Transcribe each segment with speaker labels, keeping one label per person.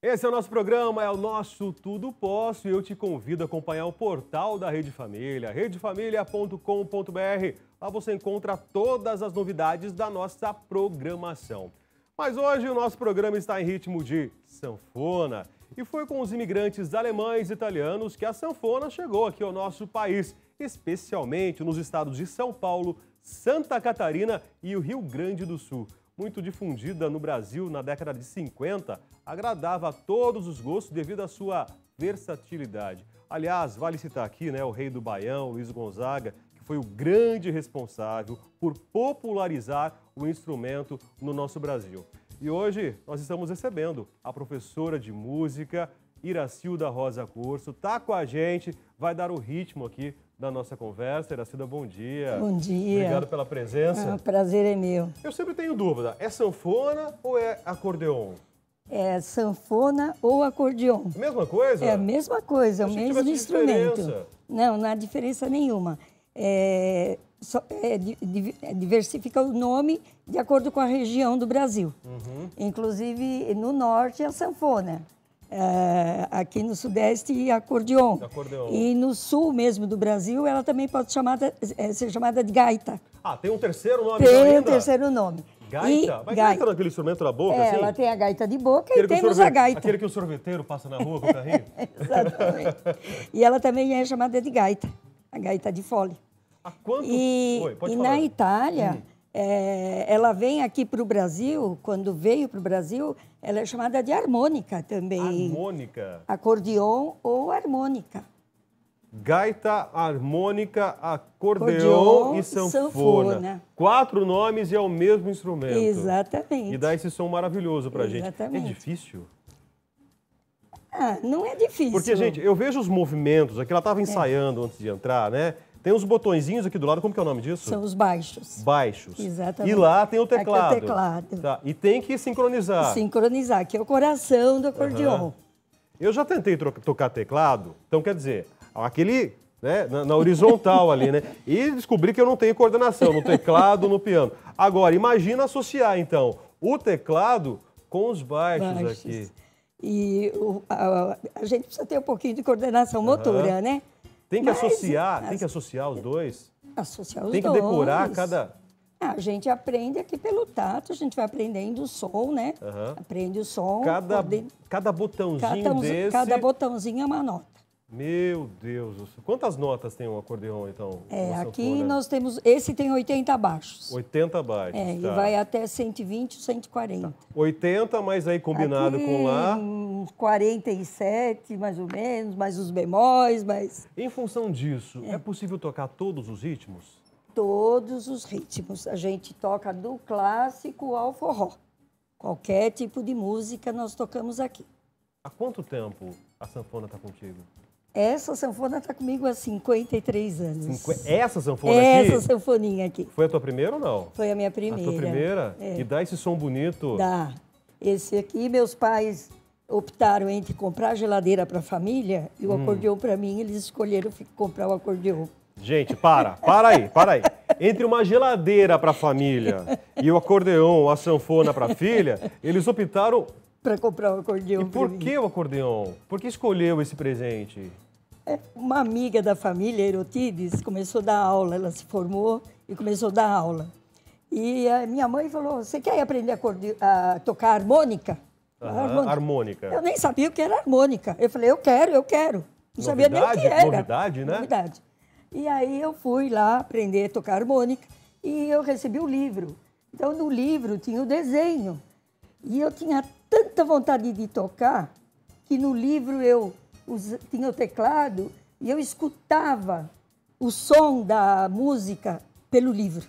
Speaker 1: Esse é o nosso programa, é o nosso Tudo Posso, e eu te convido a acompanhar o portal da Rede Família, redefamilia.com.br. Lá você encontra todas as novidades da nossa programação. Mas hoje o nosso programa está em ritmo de sanfona, e foi com os imigrantes alemães e italianos que a sanfona chegou aqui ao nosso país, especialmente nos estados de São Paulo, Santa Catarina e o Rio Grande do Sul. Muito difundida no Brasil na década de 50, agradava a todos os gostos devido à sua versatilidade. Aliás, vale citar aqui, o rei do Baião, Luiz Gonzaga, que foi o grande responsável por popularizar o instrumento no nosso Brasil. E hoje nós estamos recebendo a professora de música, Iracilda Rosa Curso, está com a gente, vai dar o ritmo aqui da nossa conversa. Iracilda, bom dia.
Speaker 2: Bom dia.
Speaker 1: Obrigado pela presença.
Speaker 2: O prazer é meu.
Speaker 1: Eu sempre tenho dúvida, é sanfona ou é acordeon?
Speaker 2: É sanfona ou acordeon.
Speaker 1: Mesma coisa?
Speaker 2: É a mesma coisa, é o mesmo instrumento.
Speaker 1: Diferença.
Speaker 2: Não há diferença nenhuma. Diversifica o nome de acordo com a região do Brasil. Inclusive, no norte é a sanfona. Aqui no sudeste, acordeon. E no sul mesmo do Brasil, ela também pode ser chamada de gaita.
Speaker 1: Ah, tem um terceiro nome
Speaker 2: ainda?
Speaker 1: Tem
Speaker 2: um terceiro nome.
Speaker 1: Gaita? Mas gaita naquele instrumento na boca, assim?
Speaker 2: Ela tem a gaita de boca e temos a gaita.
Speaker 1: Aquele que o sorveteiro passa na rua com o carrinho?
Speaker 2: Exatamente. E ela também é chamada de gaita, a gaita de fole.
Speaker 1: Oi, pode falar.
Speaker 2: Na Itália, ela vem aqui para o Brasil, quando veio para o Brasil, ela é chamada de harmônica também.
Speaker 1: Harmônica?
Speaker 2: Acordeon ou harmônica.
Speaker 1: Gaita, harmônica, acordeon e sanfona. 4 nomes e é o mesmo instrumento.
Speaker 2: Exatamente.
Speaker 1: E dá esse som maravilhoso pra gente.
Speaker 2: Exatamente.
Speaker 1: É difícil?
Speaker 2: Não é difícil.
Speaker 1: Porque, gente, eu vejo os movimentos aqui, ela estava ensaiando antes de entrar, né? Tem uns botõezinhos aqui do lado, como que é o nome disso?
Speaker 2: São os baixos.
Speaker 1: Baixos.
Speaker 2: Exatamente.
Speaker 1: E lá tem o teclado.
Speaker 2: Aqui é o teclado.
Speaker 1: Tá. E tem que sincronizar.
Speaker 2: Sincronizar, que é o coração do acordeon.
Speaker 1: Eu já tentei tocar teclado, então quer dizer, aquele, na horizontal ali, né? E descobri que eu não tenho coordenação no teclado, no piano. Agora, imagina associar, então, o teclado com os baixos aqui.
Speaker 2: E a gente precisa ter um pouquinho de coordenação motora, né?
Speaker 1: Tem que associar os dois?
Speaker 2: Associar os dois.
Speaker 1: Tem que decorar cada...
Speaker 2: A gente aprende aqui pelo tato, a gente vai aprendendo o som, né? Aprende o som.
Speaker 1: Cada botãozinho desse...
Speaker 2: Cada botãozinho é uma nota.
Speaker 1: Meu Deus do céu. Quantas notas tem um acordeon, então?
Speaker 2: Aqui nós temos... Esse tem 80 baixos.
Speaker 1: 80 baixos,
Speaker 2: E vai até 120, 140.
Speaker 1: Tá. 80, mas aí combinado
Speaker 2: aqui,
Speaker 1: com lá...
Speaker 2: uns 47, mais ou menos, mais os bemóis, mais...
Speaker 1: Em função disso, é possível tocar todos os ritmos?
Speaker 2: Todos os ritmos. A gente toca do clássico ao forró. Qualquer tipo de música nós tocamos aqui.
Speaker 1: Há quanto tempo a sanfona está contigo?
Speaker 2: Essa sanfona está comigo há 53 anos.
Speaker 1: Essa sanfona aqui?
Speaker 2: Essa sanfoninha aqui.
Speaker 1: Foi a tua primeira ou não?
Speaker 2: Foi a minha primeira.
Speaker 1: A tua primeira? E dá esse som bonito?
Speaker 2: Dá. Esse aqui, meus pais optaram entre comprar a geladeira para a família e o acordeon para mim, eles escolheram comprar o acordeon.
Speaker 1: Gente, para aí. Entre uma geladeira para a família e o acordeon, a sanfona para a filha, eles optaram...
Speaker 2: Para comprar o acordeon.
Speaker 1: E por que o acordeon? Por que escolheu esse presente?
Speaker 2: Uma amiga da família, Erotides, começou a dar aula. Ela se formou e começou a dar aula. E a minha mãe falou, você quer aprender a tocar harmônica?
Speaker 1: Harmônica.
Speaker 2: Eu nem sabia o que era harmônica. Eu falei, eu quero. Não sabia nem o que era.
Speaker 1: Novidade, né?
Speaker 2: Novidade. E aí eu fui lá aprender a tocar harmônica e eu recebi o livro. Então, no livro tinha o desenho. E eu tinha tanta vontade de tocar que no livro eu tinha o teclado e eu escutava o som da música pelo livro,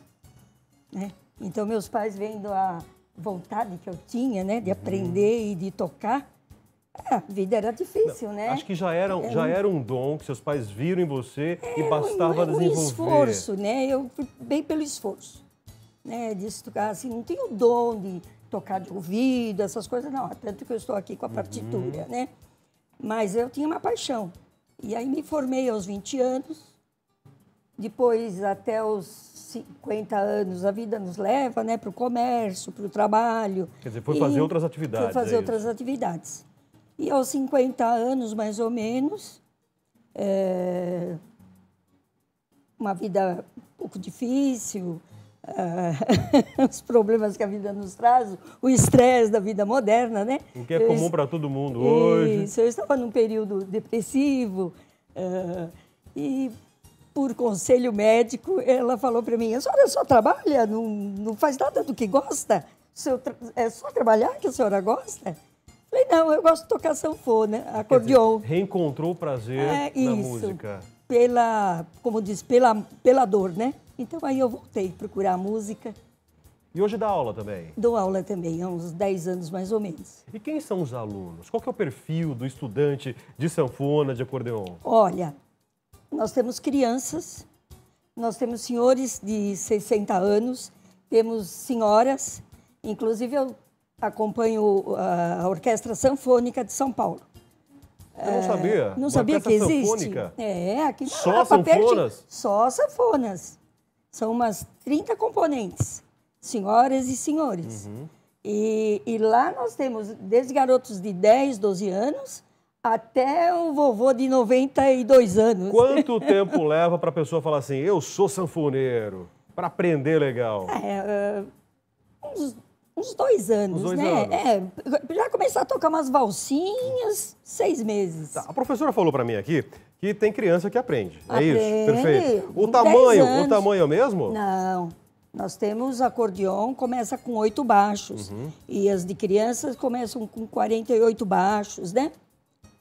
Speaker 2: né? Então, meus pais, vendo a vontade que eu tinha, né, de aprender e de tocar, a vida era difícil, né?
Speaker 1: Acho que já era um dom que seus pais viram em você e bastava desenvolver.
Speaker 2: Um esforço, né? Eu fui bem pelo esforço, né? De tocar, assim, não tenho o dom de tocar de ouvido, essas coisas, não. Tanto que eu estou aqui com a partitura, né? Mas eu tinha uma paixão. E aí me formei aos 20 anos. Depois, até os 50 anos, a vida nos leva, né? Para o comércio, para o trabalho.
Speaker 1: Quer dizer, foi fazer outras atividades.
Speaker 2: Foi fazer outras atividades. E aos 50 anos, mais ou menos, uma vida um pouco difícil, os problemas que a vida nos traz, o estresse da vida moderna, né?
Speaker 1: O que é comum para todo mundo hoje.
Speaker 2: Isso, eu estava num período depressivo e, por conselho médico, ela falou para mim, a senhora só trabalha, não faz nada do que gosta? É só trabalhar que a senhora gosta? Falei, não, eu gosto de tocar sanfona, acordeon.
Speaker 1: Quer dizer, reencontrou o prazer na música.
Speaker 2: Como diz, pela dor, né? Então aí eu voltei a procurar música.
Speaker 1: E hoje dá aula também?
Speaker 2: Dou aula também, há uns 10 anos mais ou menos.
Speaker 1: E quem são os alunos? Qual que é o perfil do estudante de sanfona, de acordeon?
Speaker 2: Olha, nós temos crianças, nós temos senhores de 60 anos, temos senhoras, inclusive eu acompanho a Orquestra Sanfônica de São Paulo.
Speaker 1: Eu não sabia.
Speaker 2: Não sabia que existe?
Speaker 1: Sanfônica?
Speaker 2: Aqui
Speaker 1: só sanfonas?
Speaker 2: Só sanfonas. São umas 30 componentes, senhoras e senhores.
Speaker 1: Uhum.
Speaker 2: E lá nós temos desde garotos de 10, 12 anos até o vovô de 92 anos.
Speaker 1: Quanto tempo leva para a pessoa falar assim, eu sou sanfoneiro, para aprender legal?
Speaker 2: Uns 2 anos,
Speaker 1: uns 2
Speaker 2: né?
Speaker 1: anos.
Speaker 2: Já começar a tocar umas valsinhas, 6 meses.
Speaker 1: Tá, a professora falou para mim aqui que tem criança que aprende.
Speaker 2: Aprende.
Speaker 1: É isso? Perfeito. O
Speaker 2: 10 anos.
Speaker 1: tamanho é o mesmo?
Speaker 2: Não. Nós temos acordeon, começa com 8 baixos.
Speaker 1: Uhum.
Speaker 2: E as de crianças começam com 48 baixos, né?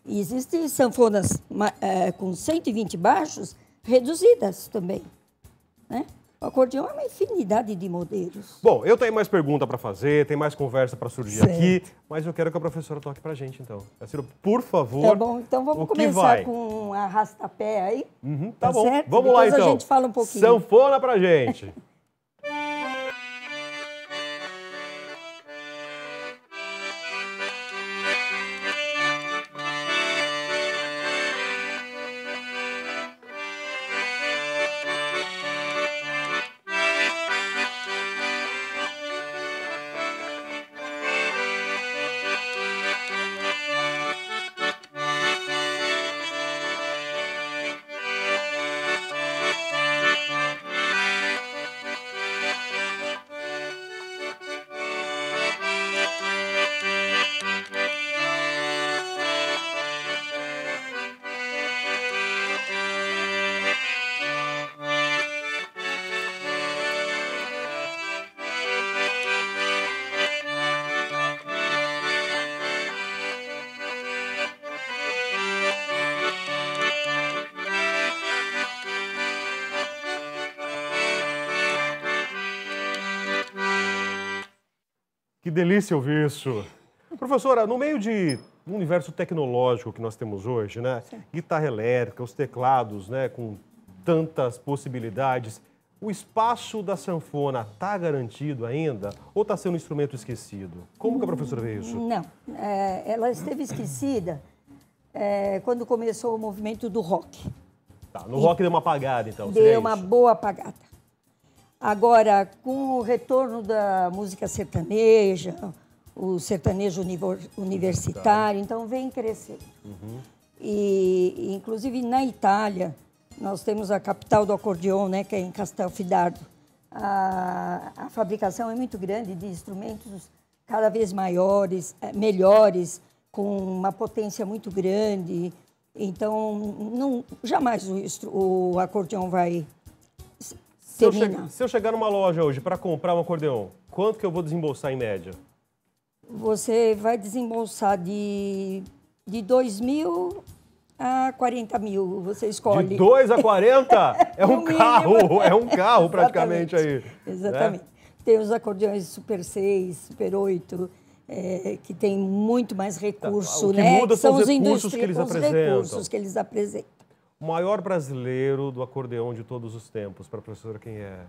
Speaker 2: E existem sanfonas com 120 baixos reduzidas também, né? O acordeão é uma infinidade de modelos.
Speaker 1: Bom, eu tenho mais pergunta para fazer, tem mais conversa para surgir
Speaker 2: certo.
Speaker 1: Aqui, mas eu quero que a professora toque para a gente, então. Ciro, por favor.
Speaker 2: Tá bom, então vamos começar com um arrasta-pé aí.
Speaker 1: Uhum,
Speaker 2: tá
Speaker 1: bom,
Speaker 2: certo?
Speaker 1: Vamos
Speaker 2: Depois
Speaker 1: lá então.
Speaker 2: A gente fala um pouquinho.
Speaker 1: Sanfona pra gente. Que delícia ouvir isso. Professora, no meio do universo tecnológico que nós temos hoje, né?
Speaker 2: Sim.
Speaker 1: Guitarra elétrica, os teclados, né? Com tantas possibilidades, o espaço da sanfona está garantido ainda ou está sendo um instrumento esquecido? Como que a professora vê isso?
Speaker 2: Não, ela esteve esquecida quando começou o movimento do rock.
Speaker 1: Tá, no rock deu uma apagada, então.
Speaker 2: Deu uma boa apagada. Agora, com o retorno da música sertaneja, o sertanejo universitário, então vem crescendo.
Speaker 1: Uhum.
Speaker 2: E, inclusive, na Itália, nós temos a capital do acordeon, né, que é em Castelfidardo. A fabricação é muito grande de instrumentos cada vez maiores, melhores, com uma potência muito grande. Então, jamais o acordeon vai terminar.
Speaker 1: Se eu chegar numa loja hoje para comprar um acordeon, quanto que eu vou desembolsar em média?
Speaker 2: Você vai desembolsar de 2.000 a 40.000, você escolhe.
Speaker 1: De 2 a 40? É um carro, é um carro praticamente aí.
Speaker 2: Exatamente. Né? Tem os acordeões Super 6, Super 8, que tem muito mais recurso,
Speaker 1: o que
Speaker 2: né?
Speaker 1: muda são os recursos
Speaker 2: que eles apresentam.
Speaker 1: O maior brasileiro do acordeão de todos os tempos, para a professora, quem é?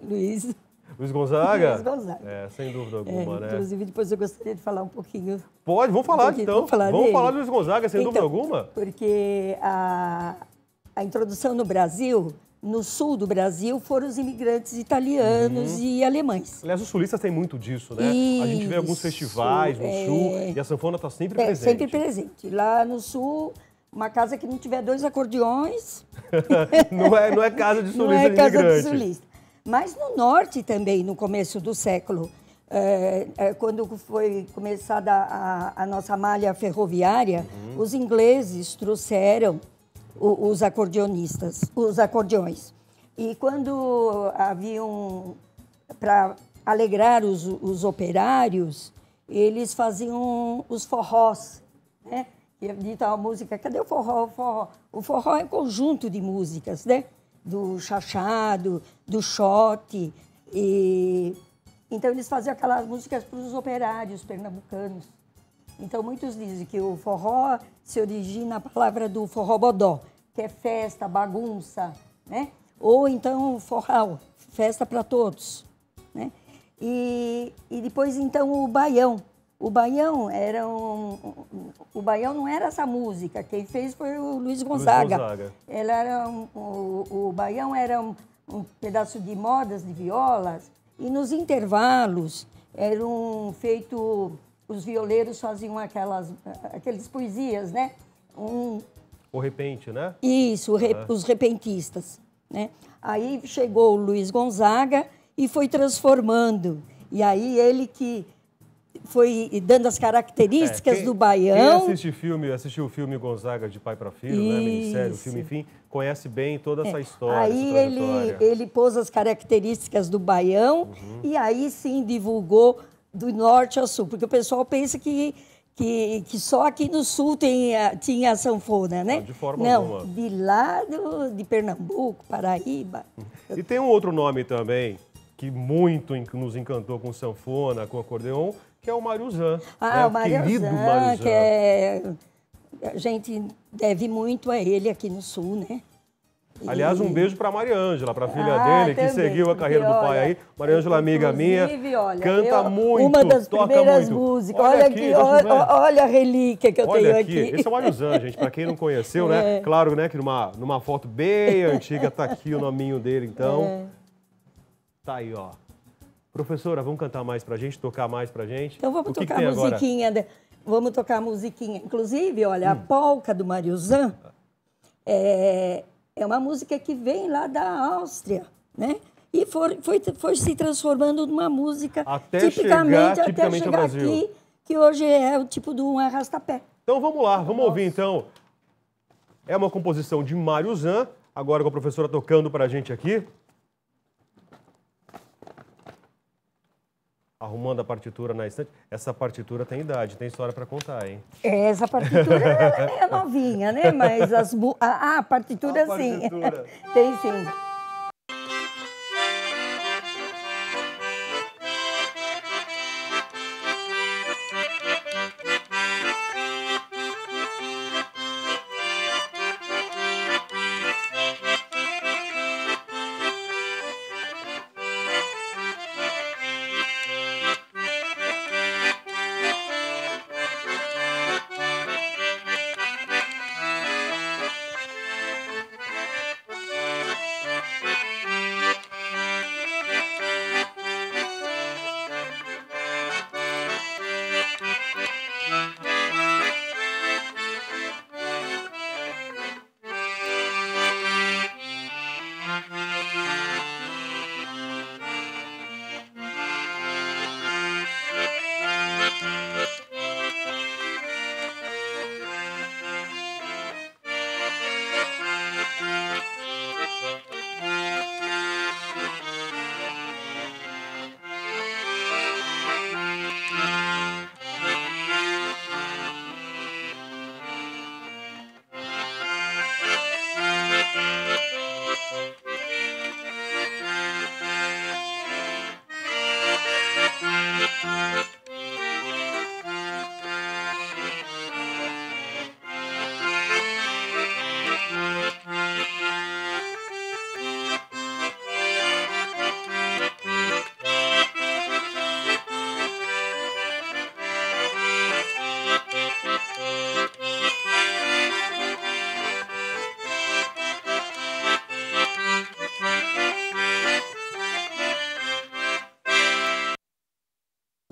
Speaker 2: Luiz
Speaker 1: Gonzaga?
Speaker 2: Luiz Gonzaga.
Speaker 1: Sem dúvida alguma, né?
Speaker 2: Inclusive, depois eu gostaria de falar um pouquinho.
Speaker 1: Pode, vamos falar então. Vamos falar do Luiz Gonzaga, sem dúvida
Speaker 2: então,
Speaker 1: alguma.
Speaker 2: Porque a introdução no Brasil no sul do Brasil foram os imigrantes italianos e alemães.
Speaker 1: Aliás, os sulistas têm muito disso, né? A gente vê alguns festivais no sul e a sanfona está sempre presente.
Speaker 2: Sempre presente. Lá no sul, uma casa que não tiver 2 acordeões...
Speaker 1: não é casa de solista.
Speaker 2: Não é casa
Speaker 1: imigrante.
Speaker 2: de solista. Mas no norte também, no começo do século, quando foi começada a nossa malha ferroviária, os ingleses trouxeram os acordeonistas, os acordeões. E quando haviam, para alegrar os operários, eles faziam os forrós, né? E dita a música, cadê o forró? O forró? O forró é um conjunto de músicas, né? Do chachado, do xote. Então, eles faziam aquelas músicas para os operários pernambucanos. Então, muitos dizem que o forró se origina na palavra do forró-bodó, que é festa, bagunça, né? Ou então forró, festa para todos, né? E depois, então, o baião. O baião o baião não era essa música, quem fez foi o Luiz Gonzaga. Ela era o baião era um pedaço de modas de violas, e nos intervalos eram feitos, os violeiros faziam aquelas poesias, né?
Speaker 1: O repente, né?
Speaker 2: Isso, os repentistas, né? Aí chegou o Luiz Gonzaga e foi transformando, e aí ele que foi dando as características do baião.
Speaker 1: Quem assistiu o filme Gonzaga de pai para filho, né? Minissérie, o filme, enfim, conhece bem toda essa história.
Speaker 2: Aí ele pôs as características do baião e aí sim divulgou do norte ao sul, porque o pessoal pensa que só aqui no sul tinha a sanfona, né?
Speaker 1: Não, de forma alguma.
Speaker 2: De lá de Pernambuco, Paraíba.
Speaker 1: E tem um outro nome também que muito nos encantou com sanfona, com acordeon, que é o Mariuzan.
Speaker 2: O querido Mariuzan, que a gente deve muito a ele aqui no sul, né?
Speaker 1: Aliás, um beijo para a Maria Ângela, para a filha dele, que seguiu a carreira do pai aí. Maria Ângela, amiga minha, canta muito,
Speaker 2: uma das primeiras
Speaker 1: muito.
Speaker 2: músicas. Olha aqui, olha a relíquia que eu tenho aqui.
Speaker 1: Esse é o Mariuzan, gente, para quem não conheceu, né? Claro, né, que numa foto bem antiga tá aqui o nominho dele, então. Tá aí, ó. Professora, vamos cantar mais pra gente, tocar mais pra gente?
Speaker 2: Então vamos tocar a musiquinha. Vamos tocar a musiquinha. Inclusive, olha, a polca do Mariuzan é uma música que vem lá da Áustria, né? E foi se transformando numa música
Speaker 1: até chegar ao Brasil.
Speaker 2: Aqui, que hoje é o tipo de um arrastapé.
Speaker 1: Então vamos lá, vamos ouvir então. É uma composição de Mariuzan, agora com a professora tocando pra gente aqui. Arrumando a partitura na estante. Essa partitura tem idade, tem história para contar, hein?
Speaker 2: Essa partitura é meio novinha, né? Mas a partitura, sim. Tem sim.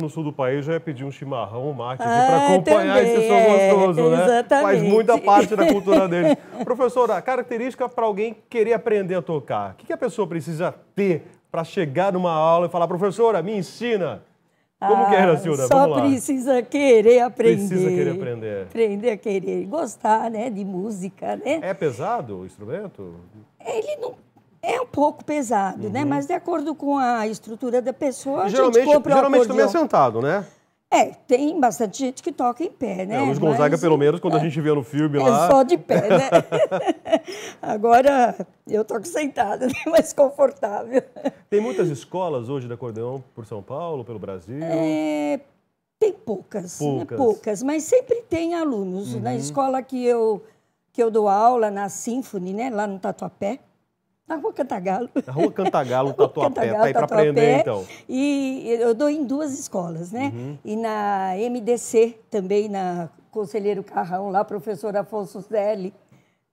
Speaker 1: No sul do país já ia pedir um chimarrão, um mate aqui para acompanhar
Speaker 2: também,
Speaker 1: esse som gostoso, né?
Speaker 2: exatamente.
Speaker 1: Faz muita parte da cultura deles. Professora, a característica para alguém querer aprender a tocar, o que a pessoa precisa ter para chegar numa aula e falar, professora, me ensina? Como que é, Silda?
Speaker 2: Só precisa querer aprender.
Speaker 1: Precisa querer aprender.
Speaker 2: Aprender a querer. Gostar, né, de música, né?
Speaker 1: É pesado o instrumento?
Speaker 2: Ele não... É um pouco pesado, né? Mas de acordo com a estrutura da pessoa,
Speaker 1: Geralmente também é sentado, né?
Speaker 2: Tem bastante gente que toca em pé, né?
Speaker 1: O Luiz Gonzaga, pelo menos, quando a gente vê no filme lá...
Speaker 2: É só de pé, né? Agora, eu toco sentada, né? Mais confortável.
Speaker 1: Tem muitas escolas hoje de acordeão por São Paulo, pelo Brasil?
Speaker 2: Tem poucas, né? Poucas, mas sempre tem alunos. Na escola que eu dou aula, na Symphony, né? Lá no Tatuapé, na Rua Cantagalo.
Speaker 1: Na Rua Cantagalo, Tatuapé, tá aí para aprender, então.
Speaker 2: E eu dou em 2 escolas, né? E na MDC, também, na Conselheiro Carrão, lá, professor Afonso Zelli.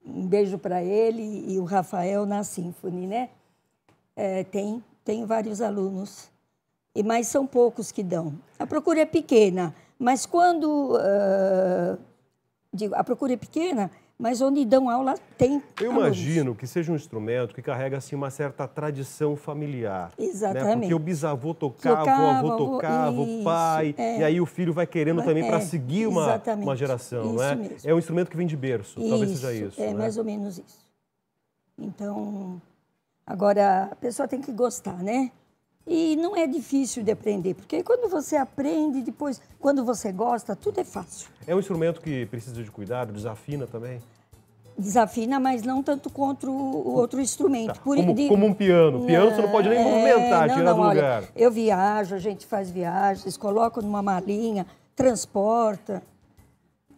Speaker 2: Um beijo para ele e o Rafael na Symphony, né? Tem vários alunos, mas são poucos que dão. A procura é pequena, mas quando... a procura é pequena... Mas onde dão aula tem
Speaker 1: Eu imagino que seja um instrumento que carrega assim, uma certa tradição familiar.
Speaker 2: Exatamente.
Speaker 1: Né? Porque o bisavô tocava, o avô tocava, o pai, e aí o filho vai querendo também para seguir uma geração.
Speaker 2: Isso
Speaker 1: né?
Speaker 2: mesmo.
Speaker 1: É um instrumento que vem de berço, talvez seja isso.
Speaker 2: É, né? Mais ou menos isso. Então, agora a pessoa tem que gostar, né? E não é difícil de aprender, porque quando você aprende, depois, quando você gosta, tudo é fácil.
Speaker 1: É um instrumento que precisa de cuidado, desafina também?
Speaker 2: Desafina, mas não tanto contra o outro instrumento.
Speaker 1: Tá. Como um piano. Piano você não pode nem movimentar, tirar do lugar.
Speaker 2: Olha, eu viajo, a gente faz viagens, coloca numa malinha, transporta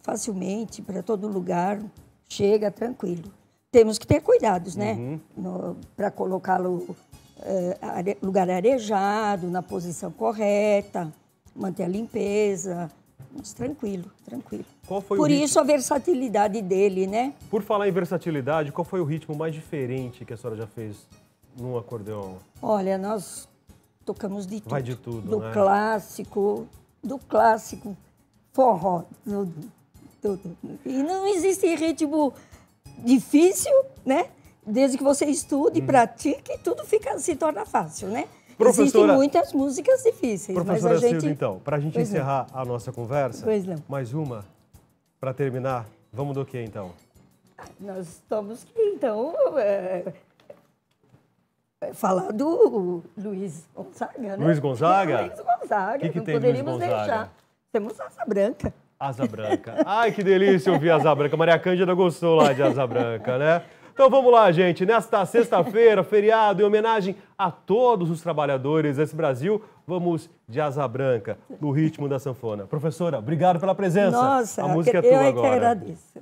Speaker 2: facilmente para todo lugar, chega tranquilo. Temos que ter cuidados, né? Para colocá-lo lugar arejado, na posição correta, manter a limpeza, mas tranquilo. Por isso a versatilidade dele, né?
Speaker 1: Por falar em versatilidade, qual foi o ritmo mais diferente que a senhora já fez num acordeão?
Speaker 2: Olha, nós tocamos de tudo.
Speaker 1: Vai de tudo,
Speaker 2: do clássico, forró, tudo. E não existe ritmo difícil, né? Desde que você estude, pratique, tudo se torna fácil, né? Existem muitas músicas difíceis.
Speaker 1: Professora
Speaker 2: mas a gente...
Speaker 1: Silda, então, para a gente encerrar a nossa conversa, mais uma, para terminar, vamos do que então?
Speaker 2: Nós estamos aqui, então, falar do Luiz Gonzaga, né?
Speaker 1: Luiz Gonzaga?
Speaker 2: Luiz Gonzaga,
Speaker 1: que
Speaker 2: não
Speaker 1: tem
Speaker 2: poderíamos
Speaker 1: Luiz Gonzaga?
Speaker 2: deixar. Temos Asa Branca.
Speaker 1: Asa Branca. Ai, que delícia ouvir Asa Branca. Maria Cândida gostou lá de Asa Branca, né? Então vamos lá, gente. Nesta sexta-feira, feriado, em homenagem a todos os trabalhadores desse Brasil, vamos de Asa Branca, no ritmo da sanfona. Professora, obrigado pela presença.
Speaker 2: Nossa,
Speaker 1: a música é tua agora.
Speaker 2: Eu que agradeço.